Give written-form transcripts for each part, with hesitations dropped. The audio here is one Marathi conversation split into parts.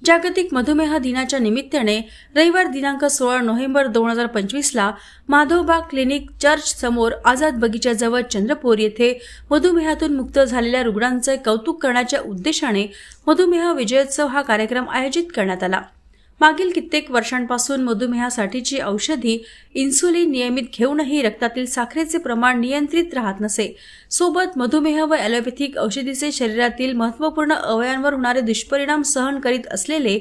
जागतिक मधुमेह दिनाच्या निमित्ताने रविवार दिनांक 16 नोव्हेंबर 2025 ला माधवबाग क्लिनिक चर्च समोर आझाद बगीच्याजवळ चंद्रपूर येथे मधुमेहातून मुक्त झालेल्या रुग्णांचे कौतुक करण्याच्या उद्देशाने मधुमेह विजयोत्सव हा कार्यक्रम आयोजित करण्यात आला। मागील कित्येक वर्षांपासून मधुमेहासाठीची औषधी इन्सुलिन नियमित घेऊनही रक्तातील साखरेचे प्रमाण नियंत्रित राहत नसे। सोबत मधुमेह व ॲलोपॅथिक औषधीचे शरीरातील महत्त्वपूर्ण अवयवांवर होणारे दुष्परिणाम सहन करीत असलेले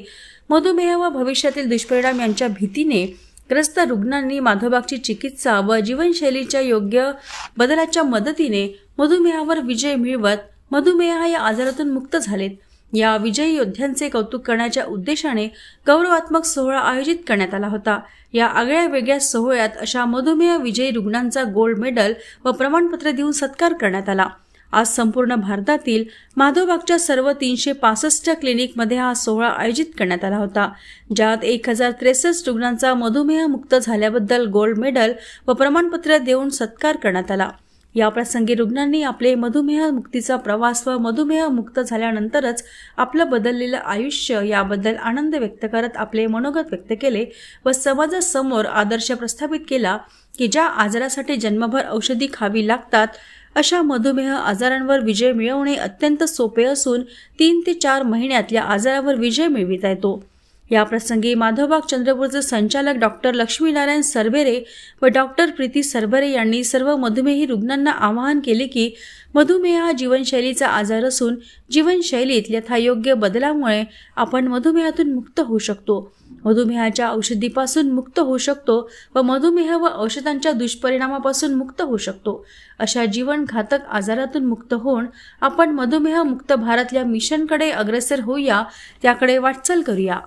मधुमेह व भविष्यातील दुष्परिणाम यांच्या भीतीने ग्रस्त रुग्णांनी माधवबागची चिकित्सा व जीवनशैलीच्या योग्य बदलाच्या मदतीने मधुमेहावर विजय मिळवत मधुमेह या आजारातून मुक्त झालेत। या विजयी योद्ध्यांचे कौतुक करण्याच्या उद्देशाने गौरवात्मक सोहळा आयोजित करण्यात आला होता। या आगळ्या वेगळ्या सोहळ्यात अशा मधुमेह विजयी रुग्णांचा गोल्ड मेडल व प्रमाणपत्र देऊन सत्कार करण्यात आला। आज संपूर्ण भारतातील माधवबागच्या सर्व 365 क्लिनिकमध्ये हा सोहळा आयोजित करण्यात आला होता, ज्यात 1063 रुग्णांचा मधुमेह मुक्त झाल्याबद्दल गोल्ड मेडल व प्रमाणपत्र देऊन सत्कार करण्यात आला। या प्रसंगी रुग्णांनी आपले मधुमेह मुक्तीचा प्रवास व मधुमेह मुक्त झाल्यानंतरच आपलं बदललेलं आयुष्य याबद्दल आनंद व्यक्त करत आपले मनोगत व्यक्त केले व समाजासमोर आदर्श प्रस्थापित केला की ज्या आजारासाठी जन्मभर औषधी खावी लागतात अशा मधुमेह आजारांवर विजय मिळवणे अत्यंत सोपे असून 3 ते 4 महिन्यात या आजारावर विजय मिळविता येतो। या प्रसंगी माधवबाग चंद्रपूरचे संचालक डॉक्टर लक्ष्मीनारायण सरबेरे व डॉक्टर प्रीती सरबेरे यांनी सर्व मधुमेही रुग्णांना आवाहन केले की मधुमेह हा जीवनशैलीचा आजार असून जीवनशैलीत यथायोग्य बदलामुळे आपण मधुमेहातून मुक्त होऊ शकतो, मधुमेहाच्या औषधीपासून मुक्त होऊ शकतो व मधुमेह व औषधांच्या दुष्परिणामापासून मुक्त होऊ शकतो। अशा जीवनघातक आजारातून मुक्त होऊन आपण मधुमेह मुक्त भारत या मिशनकडे अग्रेसर होऊया, त्याकडे वाटचाल करूया।